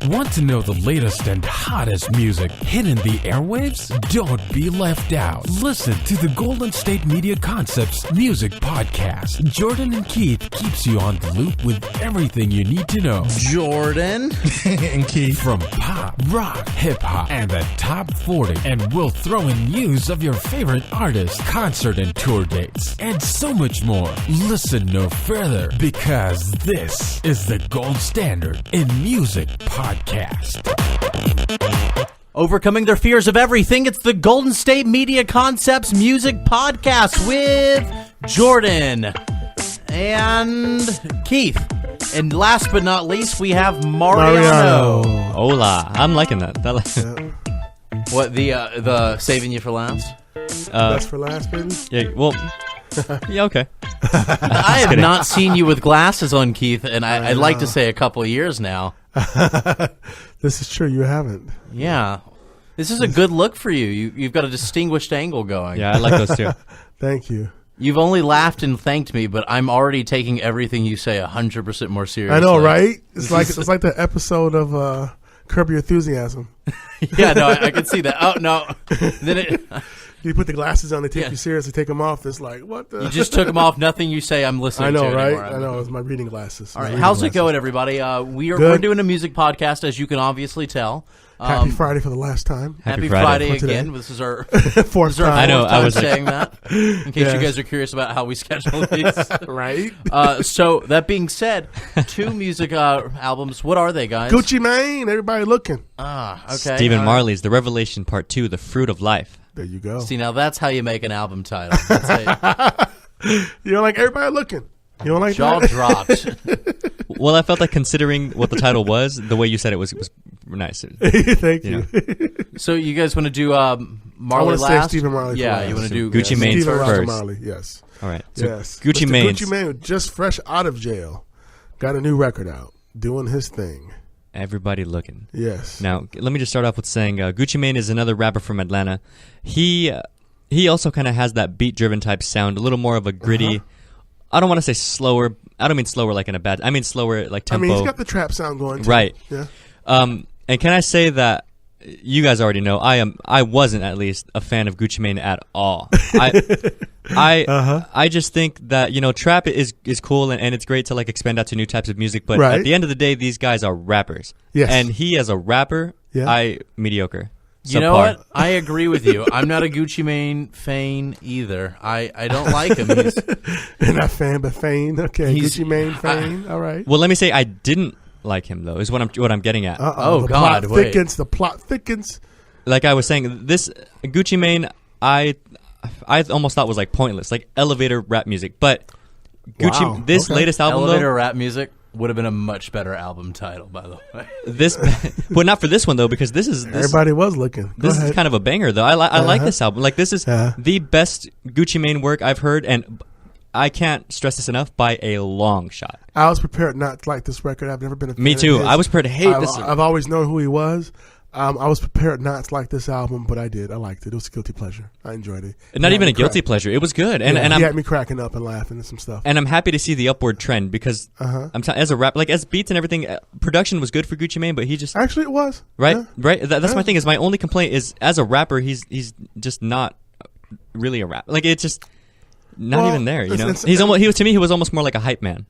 Want to know the latest and hottest music hitting the airwaves? Don't be left out. Listen to the Golden State Media Concepts Music Podcast. Jordan and Keith keeps you on the loop with everything you need to know. Jordan and Keith. From pop, rock, hip-hop, and the top 40. And we'll throw in news of your favorite artists, concert and tour dates, and so much more. Listen no further, because this is the gold standard in music podcast. Overcoming their fears of everything, it's the Golden State Media Concepts Music Podcast with Jordan and Keith. And last but not least, we have Mariano. Hola. I'm liking that. What, the saving you for last? Best for last, baby? Yeah, well, yeah, okay. I have not seen you with glasses on, Keith, and I'd like to say a couple of years now. This is true. You haven't. Yeah. This is a good look for you. You've got a distinguished angle going. Yeah, I like those too. Thank you. You've only laughed and thanked me, but I'm already taking everything you say 100% more seriously. I know, right? It's like the episode of Curb Your Enthusiasm. Yeah, no, I can see that. Oh, no. Then you put the glasses on, they take you seriously, take them off. It's like, what the? You just took them off. Nothing you say I'm listening to. I know, right? Anymore. I know. It's my reading glasses. All right. How's it going, everybody? We're doing a music podcast, as you can obviously tell. Happy Friday for the last time. Happy Friday again. This is our fourth time. I know. I was saying that in case you guys are curious about how we schedule these. Right. So that being said, 2 music albums. What are they, guys? Gucci Mane. Everybody looking. Okay. Stephen Marley's The Revelation Part 2, The Fruit of Life. There you go. See, now that's how you make an album title. That's you don't like everybody looking. You don't like jaw that? dropped. Well, I felt like considering what the title was, the way you said it was nice. Thank you. So you guys want to do Marley I want to last? save Stephen Marley. Yeah, for last. you want to do Gucci Mane Stephen first. Marley. Yes. All right. So Yes. Gucci Mr. Mane. Gucci Mane, just fresh out of jail, got a new record out, doing his thing. Everybody looking. Yes. Now, let me just start off with saying Gucci Mane is another rapper from Atlanta. He also kind of has that beat-driven type sound, a little more of a gritty. I don't want to say slower. I don't mean slower like in a bad. I mean slower like tempo. I mean, he's got the trap sound going too. Right. Yeah. And can I say that you guys already know I wasn't at least a fan of Gucci Mane at all. I just think that trap is cool and it's great to like expand out to new types of music, but at the end of the day these guys are rappers. Yes. And he as a rapper, mediocre. You know what? I agree with you. I'm not a Gucci Mane fan either. I don't like him. You're not fan, but fan. Okay, Gucci Mane fan. All right. Well, let me say I didn't like him though. Is what I'm getting at. Oh the God! Plot thickens. The plot thickens. Like I was saying, this Gucci Mane, I almost thought was like pointless, like elevator rap music. But Gucci, this latest album, elevator rap music would have been a much better album title, by the way. But not for this one though, because this everybody was looking. This is kind of a banger though. I like this album. Like this is the best Gucci Mane work I've heard, and I can't stress this enough by a long shot. I was prepared not to like this record. I've never been a fan Me too. of his. I was prepared to hate this. I've always known who he was. I was prepared not to like this album, but I did. I liked it. It was a guilty pleasure. I enjoyed it. Not even a guilty pleasure. It was good, and he had me cracking up and laughing at some stuff. And I'm happy to see the upward trend because as a rap, like as beats and everything, production was good for Gucci Mane, but he just actually it was right. Yeah. Right. That's my thing. Is my only complaint is as a rapper, he's just not really a rap. Like it's just not even there. You know, to me he was almost more like a hype man.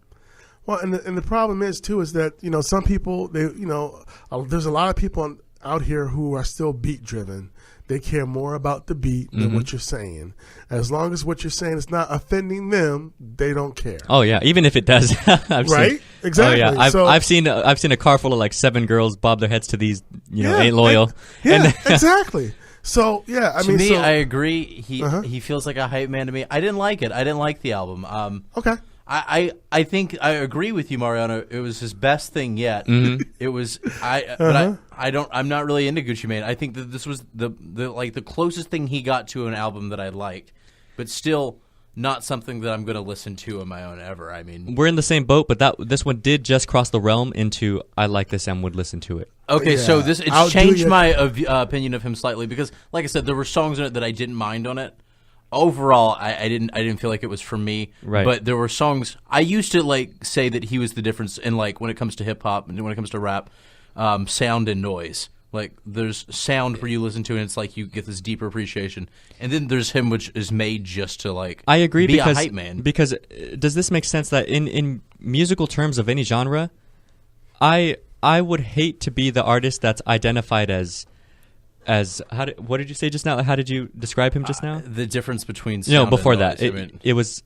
Well, and the problem is too is that some people there's a lot of people out here who are still beat driven. They care more about the beat than what you're saying. As long as what you're saying is not offending them, they don't care. Oh yeah, even if it does. Right? Exactly. Oh yeah, I've seen a car full of like 7 girls bob their heads to these ain't loyal. Exactly. So yeah, I mean, I agree. He feels like a hype man to me. I didn't like it. I didn't like the album. Okay. I think I agree with you, Mariano. It was his best thing yet. It was I'm not really into Gucci Mane. I think that this was the closest thing he got to an album that I liked, but still not something that I'm going to listen to on my own ever. I mean, we're in the same boat, but this one did just cross the realm into I like this and would listen to it. Okay, so it's changed my opinion of him slightly because, like I said, there were songs in it that I didn't mind on it. Overall, I didn't feel like it was for me. Right. But there were songs I used to like say that he was the difference in like when it comes to hip hop and when it comes to rap. sound and noise. Like there's sound where you listen to it and it's like you get this deeper appreciation, and then there's him which is made just to like I agree be because a hype man. Because does this make sense that in musical terms of any genre, I would hate to be the artist that's identified as what did you say just now? How did you describe him just now? The difference between sound before and that noise. it was.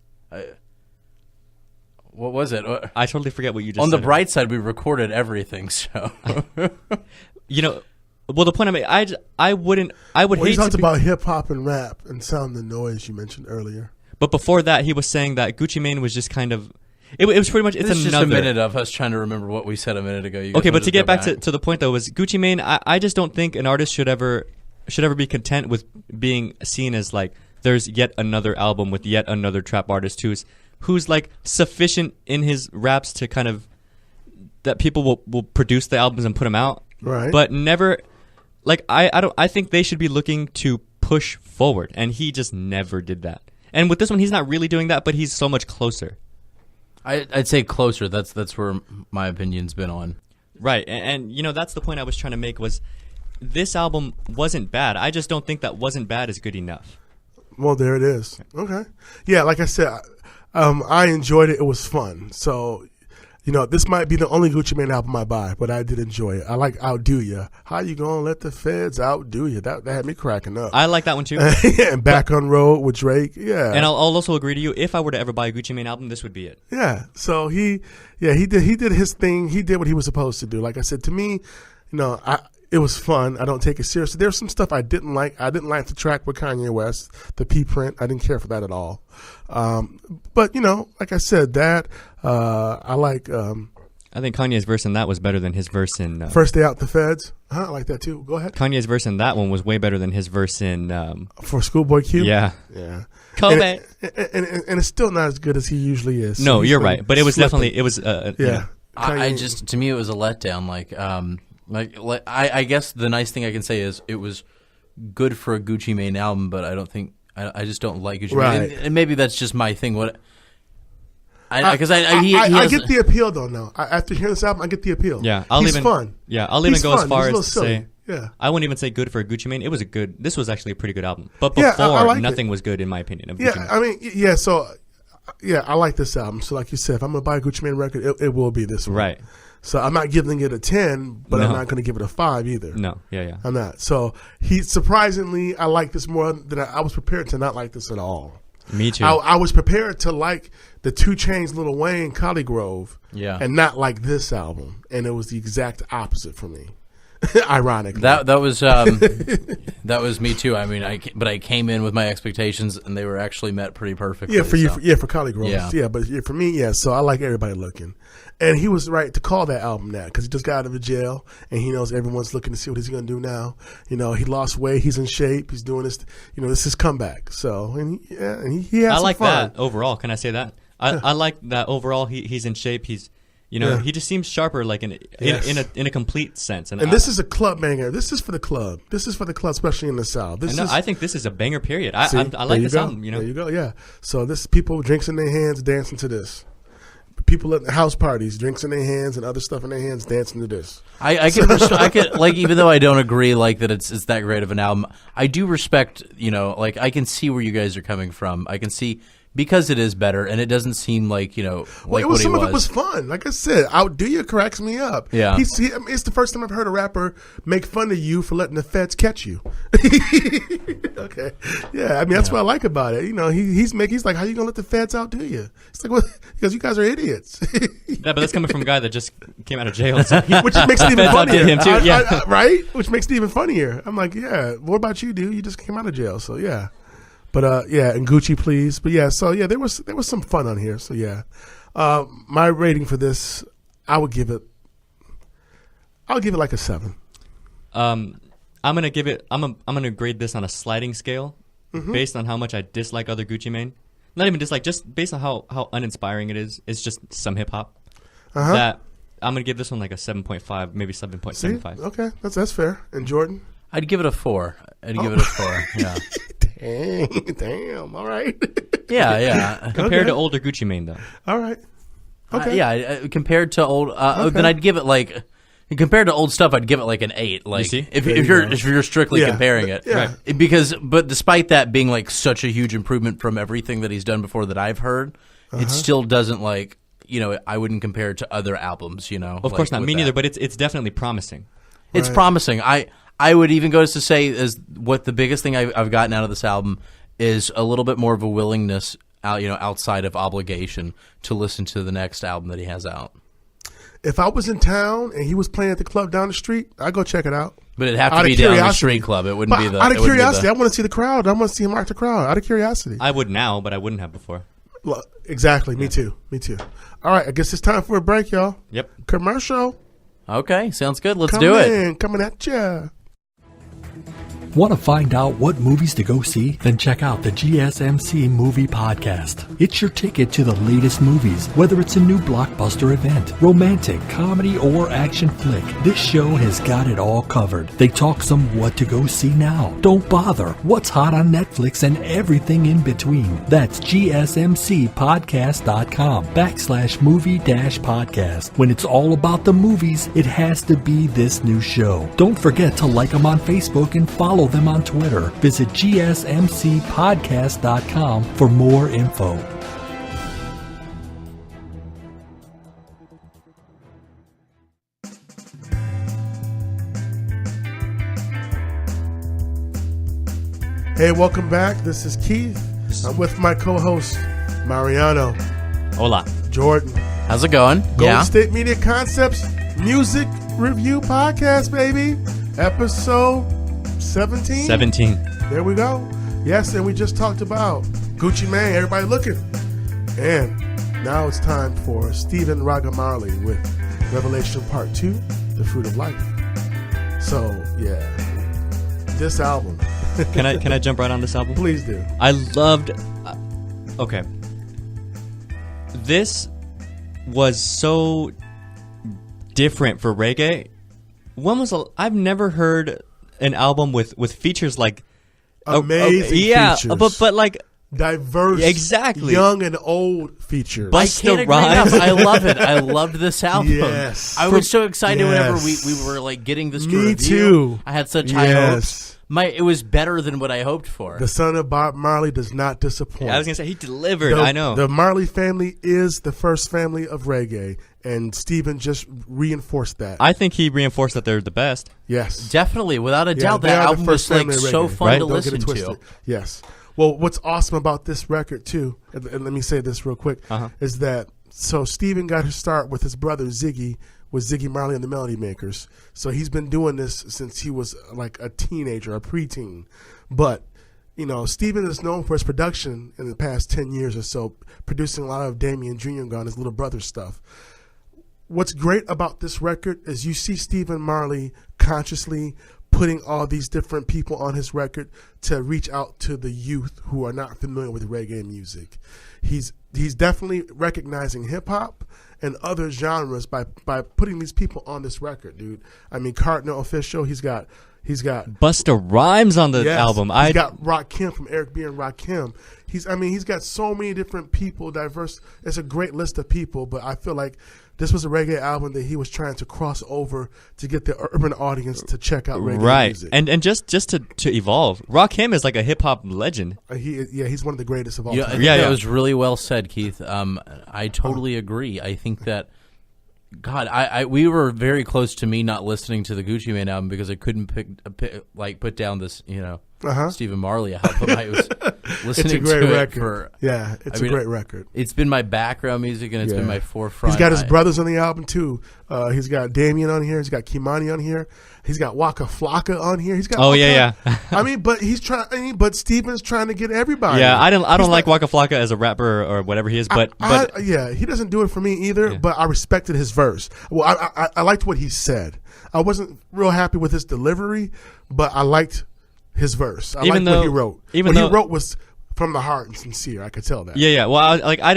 What was it? I totally forget what you just On said. the bright side, we recorded everything, so Well, the point I made, I would hate you talked to be, about hip hop and rap and sound and noise you mentioned earlier. But before that, he was saying that Gucci Mane was just kind of. It was pretty much. It's this is another. just a minute of us trying to remember what we said a minute ago. Okay, but to get back to the point though, was Gucci Mane. I just don't think an artist should ever be content with being seen as like there's yet another album with yet another trap artist who's like sufficient in his raps to kind of that people will produce the albums and put them out, right? But never like I think they should be looking to push forward, and he just never did that. And with this one, he's not really doing that, but he's so much closer. I'd say closer. That's where my opinion's been on. Right, and that's the point I was trying to make was this album wasn't bad. I just don't think that wasn't bad is good enough. Well, there it is. Okay. Yeah, like I said, I enjoyed it. It was fun. So, this might be the only Gucci Mane album I buy, but I did enjoy it. I like Outdo Ya. How you gonna let the feds outdo you? That had me cracking up. I like that one too. And Back on Road with Drake. Yeah. And I'll also agree to you. If I were to ever buy a Gucci Mane album, this would be it. Yeah. So he did his thing. He did what he was supposed to do. Like I said, to me, it was fun. I don't take it seriously. There's some stuff I didn't like. I didn't like the track with Kanye West, the P print. I didn't care for that at all. But like I said, that I like. I think Kanye's verse in that was better than his verse in First Day Out the Feds. I like that too. Go ahead. Kanye's verse in that one was way better than his verse in For Schoolboy Q. Yeah. Kobe. And it's still not as good as he usually is. No, So you're right. But it was definitely yeah. I just to me it was a letdown. Like I guess the nice thing I can say is it was good for a Gucci Mane album, but I don't think I just don't like Gucci Right. Mane, and maybe that's just my thing. I get the appeal though. Now after hearing this album, I get the appeal. Yeah, He's fun. Yeah, I'll even He's go as fun. far He's a as to little say, silly. Yeah. I wouldn't even say good for a Gucci Mane. This was actually a pretty good album. But Yeah, before, I like nothing it. was good in my opinion of Gucci Yeah, Mane. I mean, yeah. So, I like this album. So, like you said, if I'm gonna buy a Gucci Mane record, it will be this one. Right. So I'm not giving it a 10, but I'm No. not going to give it a 5 either. No, yeah. I'm not. So surprisingly, I like this more than I was prepared to not like this at all. Me too. I was prepared to like the 2 Chainz, Lil Wayne, Collie Grove, and not like this album, and it was the exact opposite for me. Ironically, that was that was me too. I mean, but I came in with my expectations, and they were actually met pretty perfectly. Yeah, for you, so. for Collie Grove, Yeah. but for me, So I like Everybody Looking, and he was right to call that album that because he just got out of jail, and he knows everyone's looking to see what he's going to do now. He lost weight, he's in shape, he's doing this. This is his comeback. So and he has I some like fun. that overall. Can I say that? I like that overall. He's in shape. He's he just seems sharper, like in a complete sense. And this is a club banger. This is for the club. This is for the club, especially in the South. I think this is a banger. Period. See, I like this album. There you go. Yeah. So this people drinks in their hands, dancing to this. People at house parties, drinks in their hands and other stuff in their hands, dancing to this. I can like even though I don't agree like that it's that great of an album, I do respect like I can see where you guys are coming from. I can see. Because it is better, and it doesn't seem like like what he was. Some of it was fun. Like I said, Outdo Ya cracks me up. Yeah, it's the first time I've heard a rapper make fun of you for letting the feds catch you. Okay, yeah, I mean that's what I like about it. He's like, how you gonna let the feds outdo you? It's like, well, because you guys are idiots. Yeah, but that's coming from a guy that just came out of jail, so which makes it even funnier. Outdid him too. Yeah, right. Which makes it even funnier. I'm like, yeah. What about you, dude? You just came out of jail, so yeah. But and Gucci, please. But there was some fun on here. So my rating for this, I'll give it like a 7. I'm gonna give it. I'm gonna grade this on a sliding scale, based on how much I dislike other Gucci Mane. Not even dislike, just based on how uninspiring it is. It's just some hip hop. That I'm gonna give this one like a 7.5, maybe 7.75. Okay, that's fair. And Jordan, I'd give it a 4. I'd give it a 4. Yeah. Damn. All right. Yeah. Compared to older Gucci Mane, though. All right. Okay. Compared to old, then I'd give it like Compared to old stuff, I'd give it like an 8. Like see? if you're strictly comparing it, Yeah. Right. But despite that being like such a huge improvement from everything that he's done before that I've heard, it still doesn't like I wouldn't compare it to other albums. Of course not, me neither. But it's definitely promising. It's promising. I would even go as to say is what the biggest thing I've gotten out of this album is a little bit more of a willingness outside of obligation to listen to the next album that he has out. If I was in town and he was playing at the club down the street, I'd go check it out. But it'd have to be down the street club. It wouldn't be the... Out of curiosity, I want to see the crowd. I want to see him rock the crowd. Out of curiosity. I would now, but I wouldn't have before. Exactly. Me too. All right. I guess it's time for a break, y'all. Yep. Commercial. Okay. Sounds good. Let's do it. Coming at ya. Want to find out what movies to go see? Then check out the GSMC Movie Podcast. It's your ticket to the latest movies, whether it's a new blockbuster event, romantic, comedy, or action flick. This show has got it all covered. They talk some what to go see now. Don't bother. What's hot on Netflix and everything in between. That's GSMCpodcast.com/movie-podcast. When it's all about the movies, it has to be this new show. Don't forget to like them on Facebook and follow them on Twitter. Visit GSMCpodcast.com for more info. Hey, welcome back. This is Keith. I'm with my co-host, Mariano. Hola. Jordan. How's it going? Golden State Media Concepts Music Review Podcast, baby. Episode 17. There we go. Yes, and we just talked about Gucci Mane, everybody looking. And now it's time for Stephen Ragga Marley with Revelation Part 2, The Fruit of Life. So, yeah, this album. Can I jump right on this album? Please do. I loved... okay. This was so different for reggae. I've never heard an album with features like amazing features. but like diverse, exactly, young and old features. I can't agree enough. I love it. I loved this album. Yes, I was so excited whenever we were like getting this to review. Me too. I had such high hopes. It was better than what I hoped for. The son of Bob Marley does not disappoint. Yeah, I was gonna say he delivered. I know the Marley family is the first family of reggae, and Stephen just reinforced that. I think he reinforced that they're the best. Yes, definitely, without a doubt. That album was like so fun to listen to. Yes. Well, what's awesome about this record too, and let me say this real quick, is that so Stephen got his start with his brother Ziggy. With Ziggy Marley and the Melody Makers. So he's been doing this since he was like a teenager, a preteen. But, Stephen is known for his production in the past 10 years or so, producing a lot of Damien Jr. and his little brother stuff. What's great about this record is you see Stephen Marley consciously putting all these different people on his record to reach out to the youth who are not familiar with reggae music. He's definitely recognizing hip-hop and other genres by putting these people on this record, dude. I mean, Cardinal Official, he's got Busta Rhymes on the album. He's got Rakim from Eric B and Rakim. He's got so many different people, diverse. It's a great list of people, but I feel like this was a reggae album that he was trying to cross over to get the urban audience to check out reggae music. And just to evolve. Rakim is like a hip hop legend. He's one of the greatest of all time. That was really well said, Keith. I totally agree. I think that we were very close to me not listening to the Gucci Mane album because I couldn't put down this, Stephen Marley album. I was listening it's a great to record. It's a great record. It's been my background music and it's been my forefront. He's got his brothers on the album too. He's got Damien on here. He's got Kimani on here. He's got Waka Flocka on here. He's got I mean, but he's trying. But Stephen's trying to get everybody. Yeah, I don't like Waka Flocka as a rapper or whatever he is. But he doesn't do it for me either. Yeah. But I respected his verse. Well, I liked what he said. I wasn't real happy with his delivery, but I liked his verse. I liked what he wrote. What he wrote was from the heart and sincere. I could tell that. Yeah. Well, I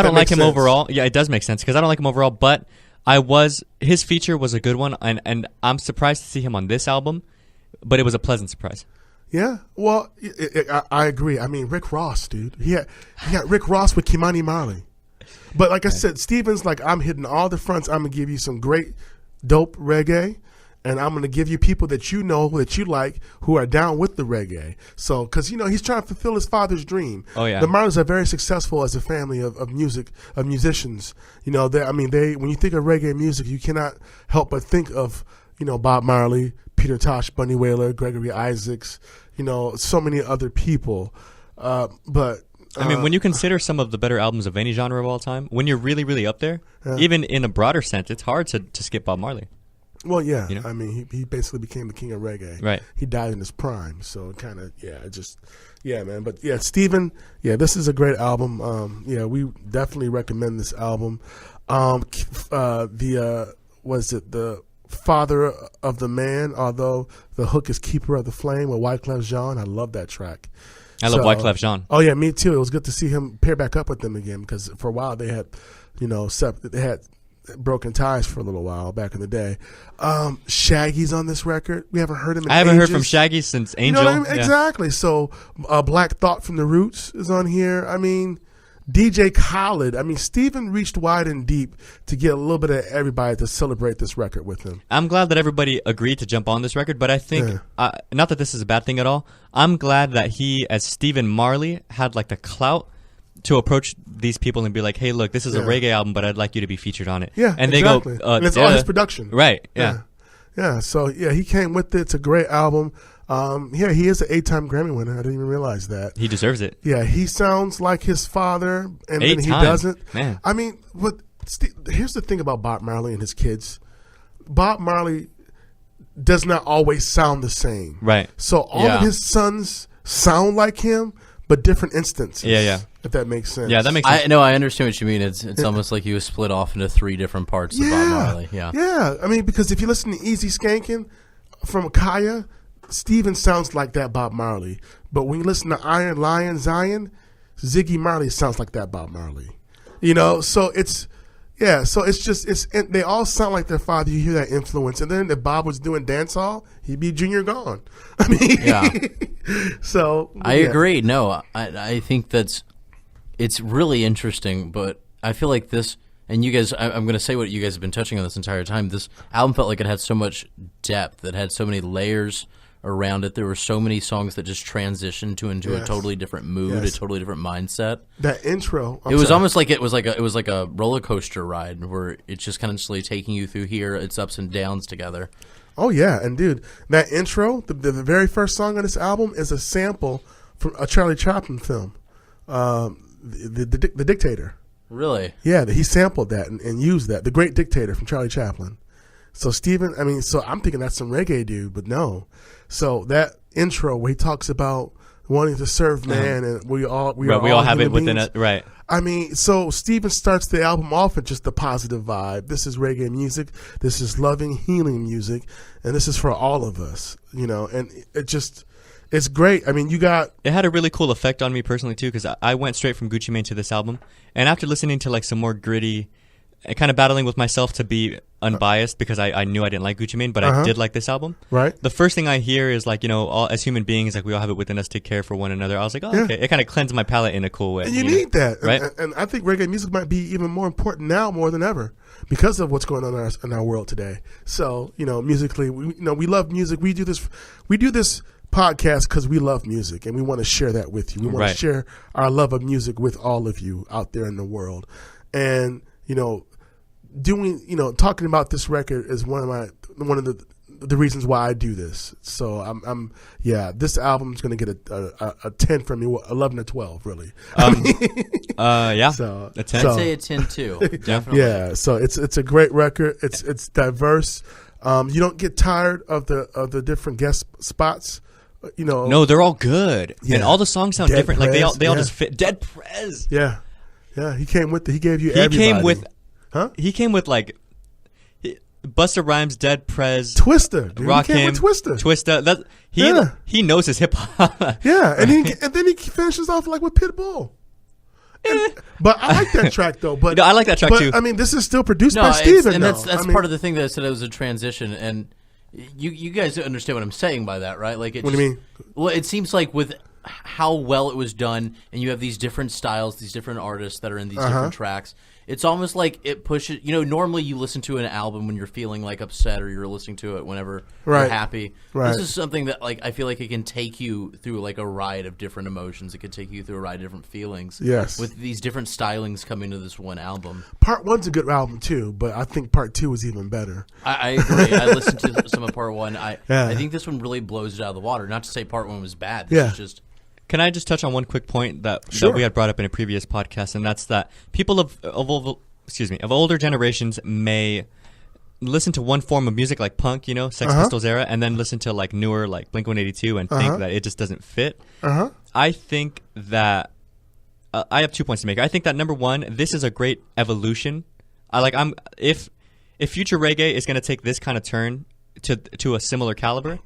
don't like him overall. Yeah, it does make sense because I don't like him overall. But his feature was a good one, and I'm surprised to see him on this album. But it was a pleasant surprise. Yeah. Well, I agree. I mean, Rick Ross, dude. He got Rick Ross with Kimani Marley. But like I said, Stephen's like, I'm hitting all the fronts. I'm gonna give you some great dope reggae. And I'm going to give you people that you know, that you like, who are down with the reggae. So, because, he's trying to fulfill his father's dream. Oh, yeah. The Marleys are very successful as a family of musicians. When you think of reggae music, you cannot help but think of, Bob Marley, Peter Tosh, Bunny Wailer, Gregory Isaacs, so many other people. When you consider some of the better albums of any genre of all time, when you're really, really up there, even in a broader sense, it's hard to skip Bob Marley. Well, yeah. He basically became the king of reggae. Right. He died in his prime, so kind of, man. But yeah, Stephen, this is a great album. We definitely recommend this album. The Father of the Man, although the hook is Keeper of the Flame with Wyclef Jean. I love that track. I love Wyclef Jean. Oh yeah, me too. It was good to see him pair back up with them again, because for a while they had, they had broken ties for a little while back in the day. Shaggy's on this record. We haven't heard him in I haven't ages. heard from Shaggy since Angel. You know what I mean? Exactly. So Black Thought from the Roots is on here. DJ Khaled. Stephen reached wide and deep to get a little bit of everybody to celebrate this record with him. I'm glad that everybody agreed to jump on this record, but I think, not that this is a bad thing at all, I'm glad that he, as Stephen Marley, had like the clout to approach these people and be like, hey, look, this is a reggae album, but I'd like you to be featured on it. Yeah, and exactly. They go, and it's all his production. Right, yeah. So, he came with it. It's a great album. He is an 8-time Grammy winner. I didn't even realize that. He deserves it. Yeah, he sounds like his father, and then he doesn't. Man. Here's the thing about Bob Marley and his kids. Bob Marley does not always sound the same. Right. So all of his sons sound like him, but different instances. Yeah. If that makes sense. Yeah, that makes sense. I understand what you mean. It's almost like he was split off into 3 different parts of Bob Marley. Yeah. Yeah. Because if you listen to Easy Skankin' from Kaya, Stephen sounds like that Bob Marley. But when you listen to Iron Lion Zion, Ziggy Marley sounds like that Bob Marley. So it's they all sound like their father. You hear that influence. And then if Bob was doing dancehall, he'd be Junior Gone. So I agree. No, I think it's really interesting, but I feel like this, and you guys, I'm going to say what you guys have been touching on this entire time. This album felt like it had so much depth, it had so many layers around it. There were so many songs that just transitioned into a totally different mood, a totally different mindset. That intro, it was almost like it was like a roller coaster ride where it's just constantly taking you through its ups and downs together. Oh yeah, and dude, that intro, the very first song on this album is a sample from a Charlie Chaplin film, the Dictator. Really? Yeah, he sampled that and used that, The Great Dictator from Charlie Chaplin. So Stephen, so I'm thinking that's some reggae dude, but no. So that intro where he talks about wanting to serve man, and we all have it within it, right? So Stephen starts the album off with just the positive vibe. This is reggae music. This is loving, healing music, and this is for all of us, And it's great. It had a really cool effect on me personally too, because I went straight from Gucci Mane to this album, and after listening to like some more gritty, and kind of battling with myself to be unbiased because I knew I didn't like Gucci Mane, but I did like this album. Right. The first thing I hear is like, all, as human beings, like we all have it within us to care for one another. I was like, okay. It kind of cleansed my palate in a cool way. And you need that. Right. And I think reggae music might be even more important now more than ever because of what's going on in our world today. So, musically, we love music. We do this podcast because we love music and we want to share that with you. We want to share our love of music with all of you out there in the world. And, talking about this record is one of the reasons why I do this. So this album is going to get a 10 from me, 11 or 12 really. So a 10. I'd say a 10 too. Definitely. Yeah. So it's a great record. It's diverse. You don't get tired of the different guest spots. No, they're all good, and all the songs sound different. Like they all just fit. Dead Prez. Yeah. He came with he gave you everybody. He came with like Busta Rhymes, Dead Prez, Twister, dude. Rakim, he came with Twista. He knows his hip hop. Yeah, and then he finishes off like with Pitbull. But I like that track though. But I like that track too. This is still produced by Stephen. And that's part of the thing that I said it was a transition. And you guys understand what I'm saying by that, right? Like, what do you mean? Well, it seems like with how well it was done, and you have these different styles, these different artists that are in these different tracks. It's almost like it pushes. Normally you listen to an album when you're feeling like upset, or you're listening to it whenever you're happy. Right. This is something that like I feel like it can take you through like a ride of different emotions. It can take you through a ride of different feelings. Yes. With these different stylings coming to this one album. Part 1's a good album too, but I think Part 2 is even better. I agree. I listened to some of Part 1. I think this one really blows it out of the water. Not to say Part 1 was bad. This is just. Can I just touch on one quick point that we had brought up in a previous podcast, and that's that people of older generations may listen to one form of music like punk, Sex Pistols era, and then listen to like newer like Blink-182 and think that it just doesn't fit. I think that I have 2 points to make. I think that number one, this is a great evolution. If future reggae is going to take this kind of turn to a similar caliber,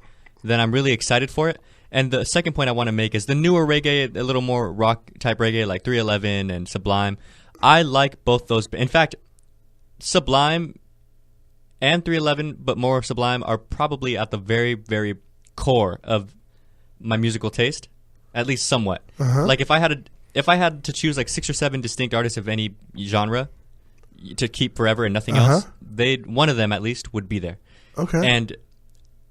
then I'm really excited for it. And the second point I want to make is the newer reggae, a little more rock type reggae like 311 and Sublime. I like both those. In fact, Sublime and 311, but more Sublime, are probably at the very, very core of my musical taste, at least somewhat. Like if I had to choose like 6 or 7 distinct artists of any genre to keep forever and nothing else, one of them at least would be there. Okay. And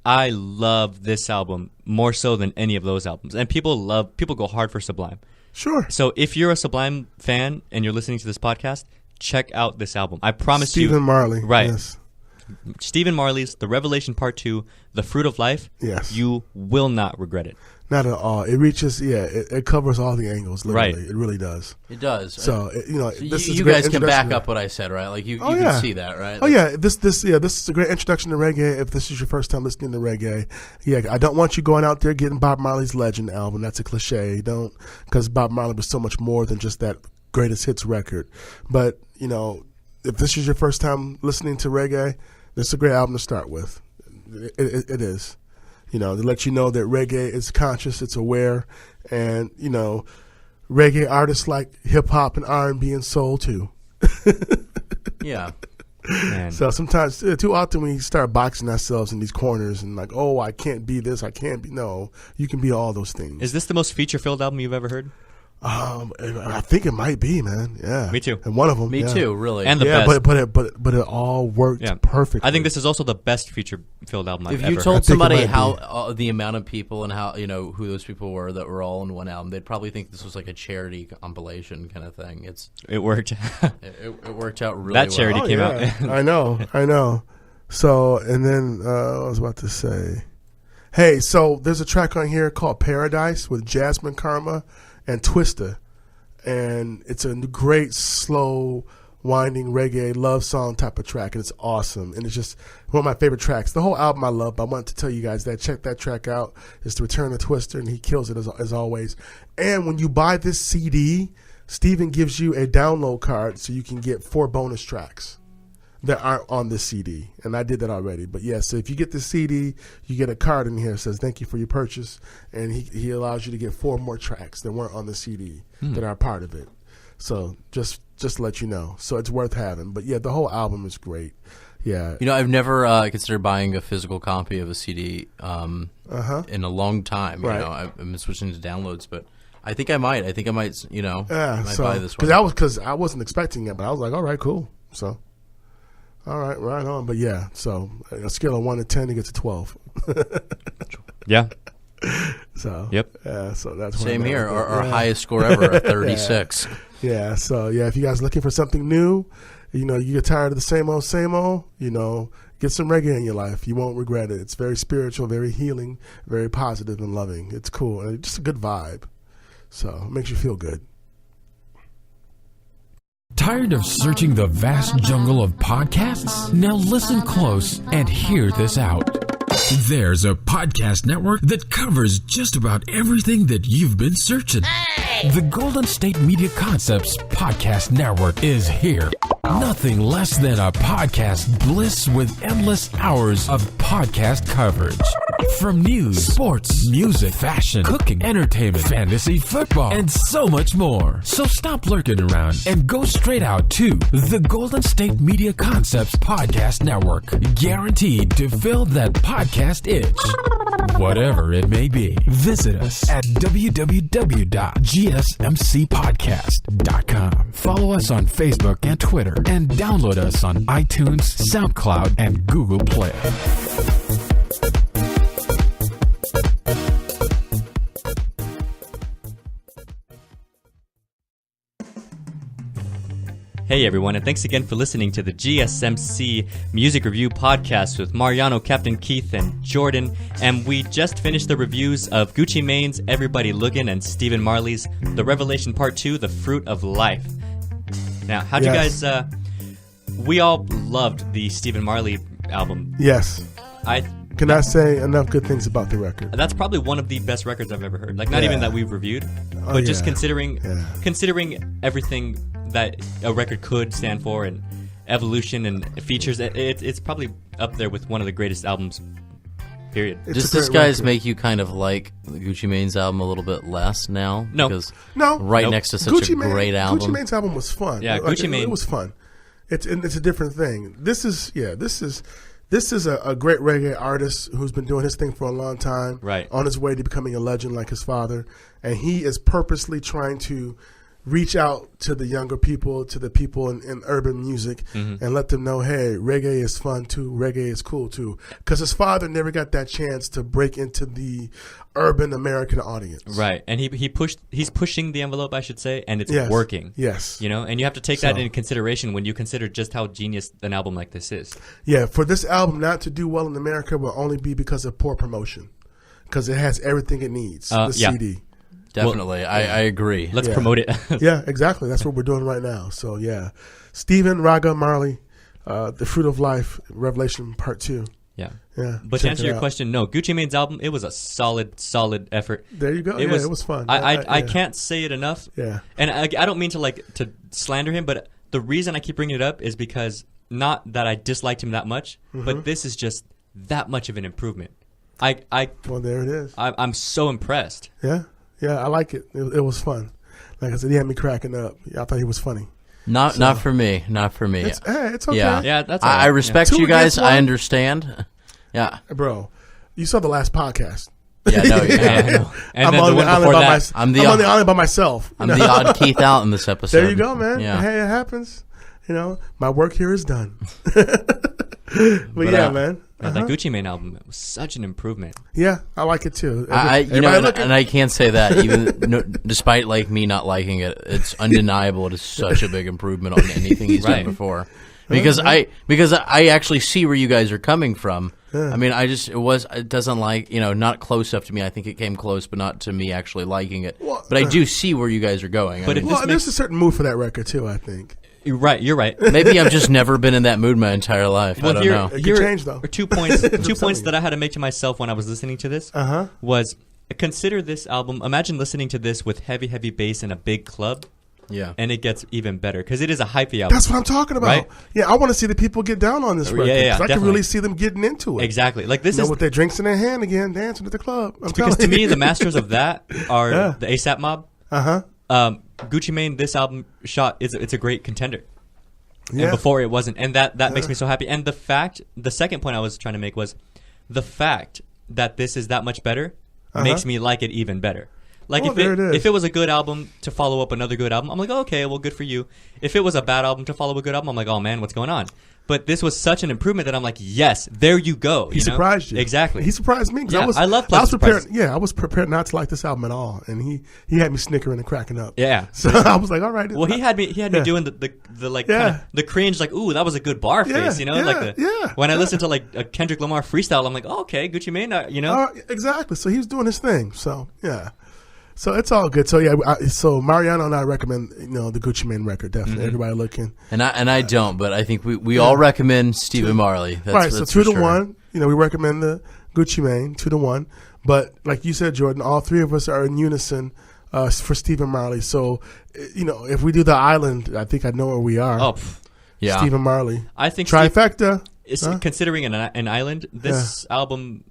I love this album more so than any of those albums. And people go hard for Sublime. Sure. So if you're a Sublime fan and you're listening to this podcast, check out this album. I promise Stephen Marley. Right. Yes. Stephen Marley's The Revelation Part 2, The Fruit of Life. Yes. You will not regret it. Not at all. It reaches, it covers all the angles, literally. Right. It really does. It does. So, this is you a great guys can back introduction. up what I said, right? Like you can see that, right? Oh yeah, this is a great introduction to reggae. If this is your first time listening to reggae, I don't want you going out there getting Bob Marley's Legend album. That's a cliche. Don't, because Bob Marley was so much more than just that greatest hits record. But if this is your first time listening to reggae, this is a great album to start with. It is. To let you know that reggae is conscious, it's aware, and reggae artists like hip hop and R&B and soul too. Yeah. Man. So sometimes, too often, we start boxing ourselves in these corners and like, oh, I can't be this, I can't be. No, you can be all those things. Is this the most feature-filled album you've ever heard? I think it might be, man. Yeah, Me too. And one of them. Me too, really. And the best. But it all worked perfectly. I think this is also the best feature-filled album I've if ever you heard. told I think somebody it might how the amount of people and how who those people were that were all in one album, they'd probably think this was like a charity compilation kind of thing. It worked. It worked out really That well. charity came out. I know. So, and then I was about to say, hey, so there's a track on here called Paradise with Jasmine Karma and Twista. And it's a great, slow, winding reggae love song type of track, and it's awesome. And it's just one of my favorite tracks. The whole album I love, but I wanted to tell you guys that. Check that track out. It's The Return of Twister, and he kills it as always. And when you buy this CD, Stephen gives you a download card so you can get 4 bonus tracks that aren't on this CD. And I did that already. But yeah, so if you get the CD, you get a card in here that says thank you for your purchase. And he allows you to get 4 more tracks that weren't on the CD that are part of it. So just to let you know. So it's worth having. But yeah, the whole album is great. Yeah. I've never considered buying a physical copy of a CD in a long time. Right. I've been switching to downloads, but I think I might. I might buy this one. Because I wasn't expecting it, but I was like, all right, cool. So, all right, right on. But yeah, so a scale of 1 to 10 to get to 12. Yeah. So Yep. So that's Same here. Our highest score ever, a 36. Yeah. So yeah, if you guys looking for something new, you get tired of the same old, get some reggae in your life. You won't regret it. It's very spiritual, very healing, very positive and loving. It's cool and just a good vibe. So it makes you feel good. Tired of searching the vast jungle of podcasts? Now listen close and hear this out. There's a podcast network that covers just about everything that you've been searching. Hey! The Golden State Media Concepts Podcast Network is here. Nothing less than a podcast bliss with endless hours of podcast coverage. From news, sports, music, fashion, cooking, entertainment, fantasy, football, and so much more. So stop lurking around and go straight out to the Golden State Media Concepts Podcast Network. Guaranteed to fill that podcast itch. whatever it may be. Visit us at www.gsmcpodcast.com. Follow us on Facebook and Twitter, and download us on iTunes, SoundCloud, and Google Play. Hey everyone, and thanks again for listening to the GSMC Music Review Podcast with Mariano, Captain Keith, and Jordan. And we just finished the reviews of Gucci Mane's Everybody Lookin' and Stephen Marley's The Revelation Part 2, The Fruit of Life. Now, how'd you guys... we all loved the Stephen Marley album. Yes. I cannot say enough good things about the record. That's probably one of the best records I've ever heard. Like, not even that we've reviewed, but just considering everything that a record could stand for and evolution and features, it's probably up there with one of the greatest albums, period. Does this guys make you kind of like Gucci Mane's album a little bit less now? No. Because No. next to such a great album. Gucci Mane's album was fun. Yeah, Gucci Mane. It was fun. It's a different thing. This is a great reggae artist who's been doing his thing for a long time. Right. On his way to becoming a legend like his father. And he is purposely trying to reach out to the younger people, to the people in urban music, and let them know, hey, reggae is fun too, reggae is cool too. Because his father never got that chance to break into the urban American audience. Right, and he's pushing the envelope, I should say, and it's working. Yes. You know, and you have to take that into consideration when you consider just how genius an album like this is. Yeah, for this album not to do well in America will only be because of poor promotion. Because it has everything it needs, the CD. Definitely. I agree. Let's promote it. Yeah, exactly. That's what we're doing right now. So, yeah. Stephen, Ragga, Marley, The Fruit of Life, Revelation Part 2. Yeah. Yeah. But to answer your question, no. Gucci Mane's album, it was a solid effort. There you go. It was fun. I can't say it enough. Yeah. And I don't mean to slander him, but the reason I keep bringing it up is because not that I disliked him that much, but this is just that much of an improvement. Well, there it is. I'm so impressed. Yeah. Yeah, I like it. It was fun. Like I said, he had me cracking up. I thought he was funny. Not for me. Not for me. It's okay. Yeah, that's all right. I respect Two you guys. against one. I understand. Yeah. Bro, you saw the last podcast. Yeah, no, I know. And I'm then on the the one island before by that, myself. I'm on the island by myself. I'm the odd Keith out in this episode. There you go, man. Yeah. Hey, it happens. You know, my work here is done. but yeah, man. Yeah, that Gucci Mane album, it was such an improvement. Yeah, I like it too. And I can't say that even despite like me not liking it. It's undeniable. It is such a big improvement on anything he's done before. Because I actually see where you guys are coming from. Yeah. I mean, it doesn't like, not close up to me. I think it came close, but not to me actually liking it. Well, but I do see where you guys are going. But there's a certain mood for that record too, I think. You're right. Maybe I've just never been in that mood my entire life. Well, I don't know. It could change, though. 2 points. 2 points that I had to make to myself when I was listening to this was consider this album. Imagine listening to this with heavy, heavy bass in a big club. Yeah. And it gets even better because it is a hypey album. That's what I'm talking about. Right? Yeah, I want to see the people get down on this record. Yeah, I can really see them getting into it. Exactly. Like this is with their drinks in their hand again, dancing at the club. Because to me, the masters of that are the ASAP Mob. Gucci Mane, this album it's a great contender. Yeah. And before it wasn't. And that makes me so happy. And the second point I was trying to make was the fact that this is that much better makes me like it even better. Like if it was a good album to follow up another good album, I'm like, oh, okay, well, good for you. If it was a bad album to follow a good album, I'm like, oh man, what's going on? But this was such an improvement that I'm like, yes, there you go. He surprised you. Exactly. He surprised me. Yeah, I love pleasant surprises. Yeah, I was prepared not to like this album at all, and he had me snickering and cracking up. Yeah. So I was like, all right. Well, he had me doing the like kinda, the cringe, like, ooh, that was a good bar face, when I listened to like a Kendrick Lamar freestyle, I'm like, oh, okay, Gucci Mane, exactly. So he was doing his thing. So yeah. So it's all good. So yeah, so Mariano and I recommend the Gucci Mane record definitely. Everybody looking. And I don't, but I think we all recommend Stephen Marley. That's 2-1. We recommend the Gucci Mane 2-1. But like you said, Jordan, all three of us are in unison for Stephen Marley. So if we do the island, I think I know where we are. Oh, yeah. Stephen Marley. I think trifecta. Considering an island, this album,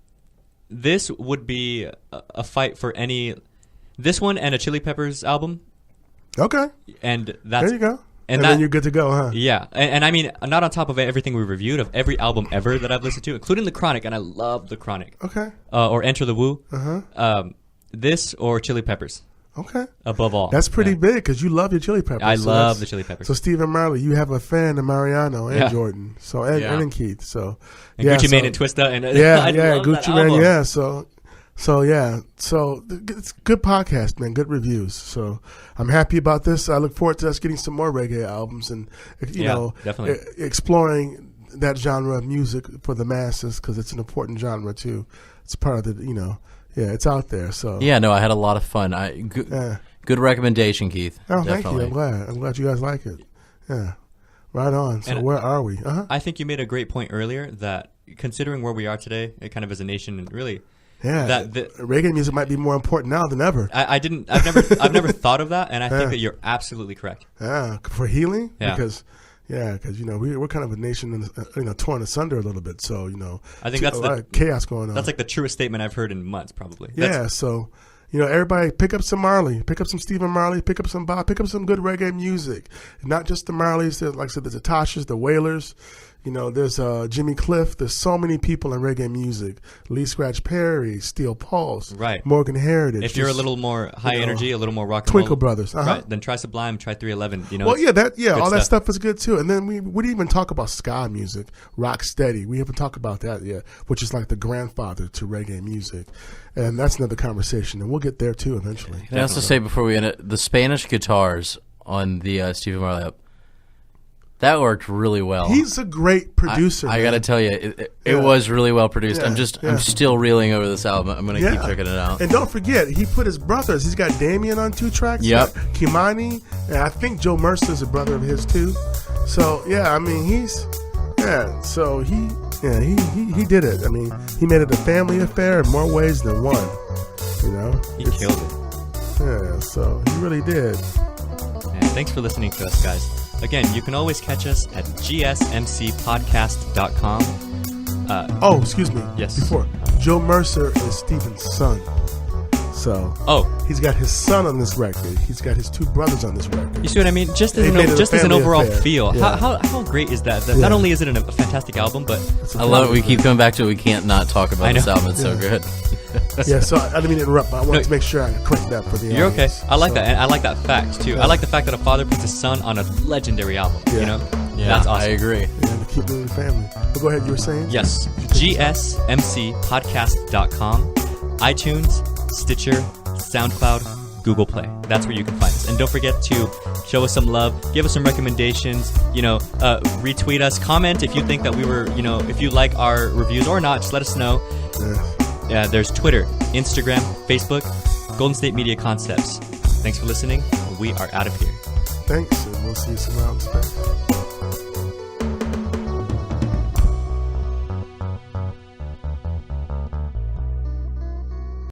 this would be a fight for any. This one and a Chili Peppers album. Okay. And that's there you go. And then you're good to go, huh? Yeah, and I mean, not on top of everything we reviewed, of every album ever that I've listened to, including The Chronic, and I love The Chronic. Okay. Or Enter the Woo. Uh-huh. This or Chili Peppers. Okay. Above all. That's pretty big because you love your Chili Peppers. I love the Chili Peppers. So Stephen Marley, you have a fan of Mariano and Jordan. So and Keith. So and Gucci Mane and Twista and Gucci Mane. Yeah. So it's good podcast, man. Good reviews. So I'm happy about this. I look forward to us getting some more reggae albums and definitely exploring that genre of music for the masses because it's an important genre too. It's part of the it's out there. So I had a lot of fun. Good recommendation, Keith. Oh, Definitely. thank you. I'm glad you guys like it. Yeah, right on. So where are we? I think you made a great point earlier that considering where we are today, kind of as a nation, and really. Yeah, that reggae music might be more important now than ever. I've never thought of that, and I think that you're absolutely correct. Yeah, for healing, because we're kind of a nation, torn asunder a little bit. So I think that's a lot of chaos going on. That's like the truest statement I've heard in months, probably. So everybody pick up some Marley, pick up some Stephen Marley, pick up some Bob, pick up some good reggae music. Not just the Marleys. Like I said, there's the Toshas, the Wailers. There's Jimmy Cliff. There's so many people in reggae music. Lee Scratch Perry, Steel Pulse, right? Morgan Heritage. If you're a little more high energy, a little more rock and Twinkle roll, Brothers, right? Then try Sublime, try 311. All that stuff is good too. And then we didn't even talk about ska music, rock steady. We haven't talked about that yet, which is like the grandfather to reggae music. And that's another conversation, and we'll get there too eventually. Can I also say before we end it, the Spanish guitars on the Stephen Marley album, that worked really well. He's a great producer. I got to tell you, it was really well produced. Yeah, I'm still reeling over this album. I'm going to keep checking it out. And don't forget, he put his brothers. He's got Damien on 2 tracks. Yep. Kimani, and I think Joe Mercer's a brother of his too. So So he did it. I mean, he made it a family affair in more ways than one. He killed it. Yeah, so he really did. And thanks for listening to us, guys. Again, you can always catch us at gsmcpodcast.com. Excuse me. Yes. Before, Joe Mercer is Stephen's son. So he's got his son on this record. He's got his 2 brothers on this record. You see what I mean? Just as an overall feel. Yeah. How great is that? Not only is it a fantastic album, but I love it. We keep coming back to it. We can't not talk about this album. It's so good. So I didn't mean to interrupt, but I wanted to make sure I correct that for the You're audience. okay. I like that. And I like that fact, too. I like the fact that a father puts his son on a legendary album. Yeah, that's awesome. I agree. Yeah, to keep it in the family. But go ahead, you were saying? Yes. GSMCpodcast.com, iTunes, Stitcher, SoundCloud, Google Play. That's where you can find us. And don't forget to show us some love, give us some recommendations, retweet us, comment if you think that we were, if you like our reviews or not, just let us know. There's Twitter, Instagram, Facebook, Golden State Media Concepts. Thanks for listening. We are out of here. Thanks, and we'll see you some out in space.